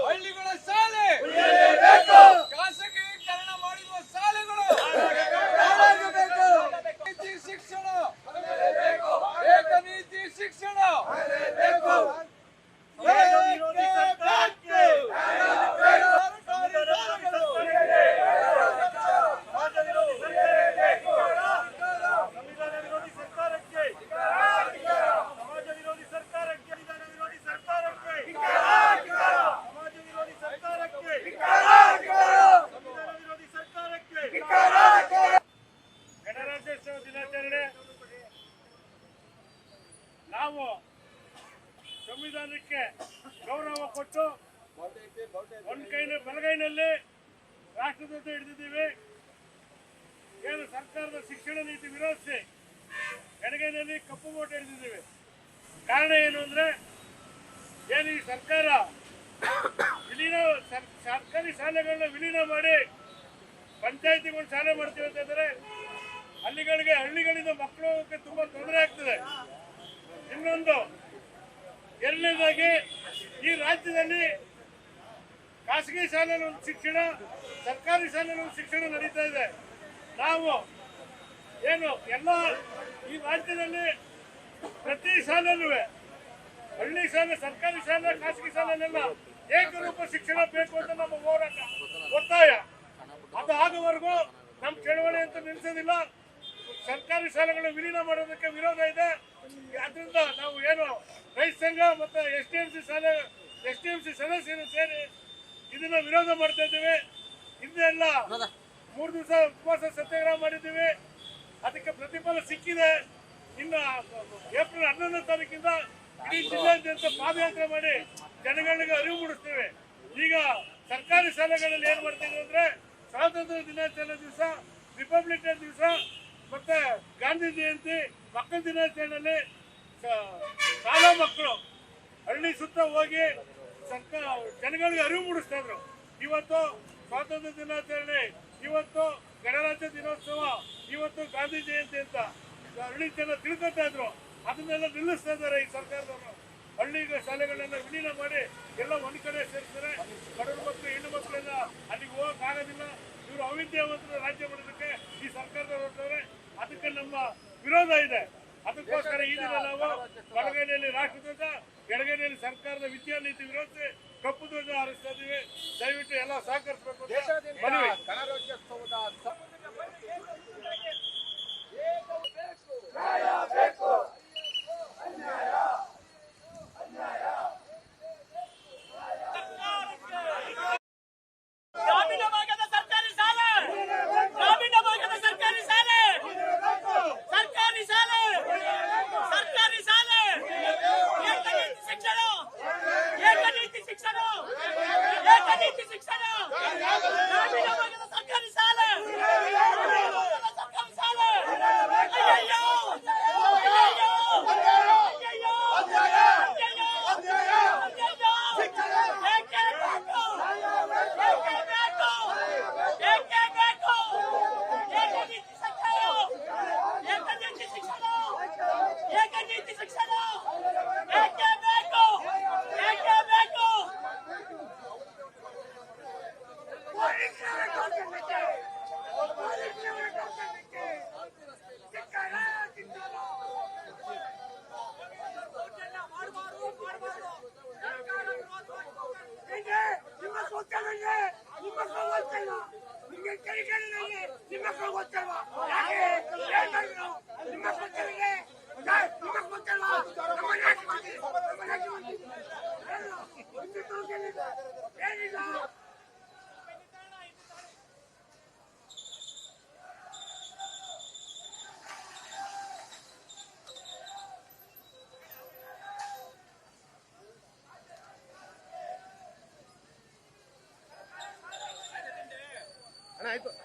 ಹಳ್ಳಿಗಳ ಶಾಲೆ ಖಾಸಗೀಕರಣ ಮಾಡಿರುವ ಶಾಲೆಗಳು ಶಿಕ್ಷಣ ಏಕನೀತಿ ಶಿಕ್ಷಣ ನಾವು ಸಂವಿಧಾನಕ್ಕೆ ಗೌರವ ಕೊಟ್ಟು ಬಲಗೈನಲ್ಲಿ ರಾಷ್ಟ್ರಧ್ವಜ ಹಿಡಿದಿದ್ದೀವಿ. ಏನು ಸರ್ಕಾರದ ಶಿಕ್ಷಣ ನೀತಿ ವಿರೋಧಿಸಿ ಎಡಗೈನಲ್ಲಿ ಕಪ್ಪು ಓಟ್ ಹಿಡಿದಿದ್ದೀವಿ. ಕಾರಣ ಏನು ಅಂದ್ರೆ ಏನು ಈ ಸರ್ಕಾರ ಸರ್ಕಾರಿ ಶಾಲೆಗಳನ್ನ ವಿಲೀನ ಮಾಡಿ ಪಂಚಾಯತಿಗೊಂದು ಶಾಲೆ ಮಾಡ್ತೀವಿ ಅಂತಂದ್ರೆ ಹಳ್ಳಿಗಳಿಂದ ಮಕ್ಕಳಿಗೆ ತುಂಬಾ ತೊಂದರೆ ಆಗ್ತದೆ. ಇನ್ನೊಂದು ಎರಡನೇದಾಗಿ ಈ ರಾಜ್ಯದಲ್ಲಿ ಖಾಸಗಿ ಶಾಲೆಯಲ್ಲಿ ಒಂದು ಶಿಕ್ಷಣ, ಸರ್ಕಾರಿ ಶಾಲೆಯಲ್ಲಿ ಒಂದು ಶಿಕ್ಷಣ ನಡೀತಾ ಇದೆ. ನಾವು ಏನು ಎಲ್ಲ ಈ ರಾಜ್ಯದಲ್ಲಿ ಪ್ರತಿ ಶಾಲೆಯಲ್ಲೂ ಹಳ್ಳಿ ಶಾಲೆ, ಸರ್ಕಾರಿ ಶಾಲೆ, ಖಾಸಗಿ ಶಾಲೆಯಲ್ಲೆಲ್ಲ ಏಕರೂಪ ಶಿಕ್ಷಣ ಬೇಕು ಅಂತ ನಮ್ಮ ಹೋರಾಟ ಒತ್ತಾಯ. ಅದು ಆಗುವವರೆಗೂ ನಮ್ಮ ಚಳವಳಿ ಅಂತ ನಿಲ್ಲಿಸೋದಿಲ್ಲ. ಸರ್ಕಾರಿ ಶಾಲೆಗಳ ವಿಲೀನ ಮಾಡೋದಕ್ಕೆ ವಿರೋಧ ಇದೆ. ಅದರಿಂದ ನಾವು ಏನು ರೈತ ಸಂಘ ಮತ್ತೆ ಎಸ್ಟಿಎಂಸಿ ಸದಸ್ಯರು ಸೇರಿ ಇದನ್ನ ವಿರೋಧ ಮಾಡ್ತಾ ಇದ್ದೀವಿ. ಇದನ್ನೆಲ್ಲ 3 ದಿವಸ ಉಪವಾಸ ಸತ್ಯಾಗ್ರಹ ಮಾಡಿದ್ದೀವಿ. ಅದಕ್ಕೆ ಪ್ರತಿಫಲ ಸಿಕ್ಕಿದೆ. ಇನ್ನು ಏಪ್ರಿಲ್ 11ನೇ ತಾರೀಕಿಂದ ಇಡೀ ಜಿಲ್ಲೆಯಾದ್ಯಂತ ಪಾದಯಾತ್ರೆ ಮಾಡಿ ಜನಗಳಿಗೆ ಅರಿವು ಮೂಡಿಸ್ತೇವೆ. ಈಗ ಸರ್ಕಾರಿ ಶಾಲೆಗಳಲ್ಲಿ ಏನ್ ಮಾಡ್ತೀವಿ ಅಂದ್ರೆ ಸ್ವಾತಂತ್ರ್ಯ ದಿನಾಚರಣೆ ದಿವಸ, ರಿಪಬ್ಲಿಕ್ ಡೇ ದಿವಸ ಮತ್ತೆ ಗಾಂಧಿ ಜಯಂತಿ, ಮಕ್ಕಳ ದಿನಾಚರಣೆಯಲ್ಲಿ ಶಾಲಾ ಮಕ್ಕಳು ಹಳ್ಳಿ ಸುತ್ತ ಹೋಗಿ ಜನಗಳಿಗೆ ಅರಿವು ಮೂಡಿಸ್ತಾ ಇದ್ರು. ಇವತ್ತು ಸ್ವಾತಂತ್ರ್ಯ ದಿನಾಚರಣೆ, ಇವತ್ತು ಗಣರಾಜ್ಯ ದಿನೋತ್ಸವ, ಇವತ್ತು ಗಾಂಧಿ ಜಯಂತಿ ಅಂತ ಹಳ್ಳಿ ಜನ ತಿಳ್ಕೊತಾ ಇದ್ರು. ಅದನ್ನೆಲ್ಲ ನಿಲ್ಲಿಸ್ತಾ ಇದ್ದಾರೆ ಈ ಸರ್ಕಾರದವರು. ಹಳ್ಳಿ ಶಾಲೆಗಳನ್ನೆಲ್ಲ ವಿಲೀನ ಮಾಡಿ ಎಲ್ಲ ಒಂದ್ ಕಡೆ ಸೇರಿಸ್ತಾರೆ. ಬಡವ್ರ ಮಕ್ಕಳು, ಹೆಣ್ಣು ಮಕ್ಕಳೆಲ್ಲ ಅಲ್ಲಿಗೆ ಹೋಗಕ್ ಆಗೋದಿಲ್ಲ. ಇವರು ಅವಿದ್ಯಾವಂತರ ರಾಜ್ಯ ಮಾಡೋದಕ್ಕೆ ಈ ಸರ್ಕಾರದವರು ಹೊರಟವ್ರೆ. ಅದಕ್ಕೆ ನಮ್ಮ ವಿರೋಧ ಇದೆ. ಅದಕ್ಕೋಸ್ಕರ ಈ ದಿನ ನಾವು ಬಲಗೈನಲ್ಲಿ ರಾಷ್ಟ್ರಧ್ವಜ, ಎಡಗೈನಲ್ಲಿ ಸರ್ಕಾರದ ವಿದ್ಯಾನೀತಿ ವಿರೋಧಿಸಿ ಕಪ್ಪು ಧ್ವಜ ಹಾರಿಸ್ತಾ ಇದ್ದೀವಿ. ದಯವಿಟ್ಟು ಎಲ್ಲ ಸಹಕರಿಸಬೇಕು. ಆಯ್ತು.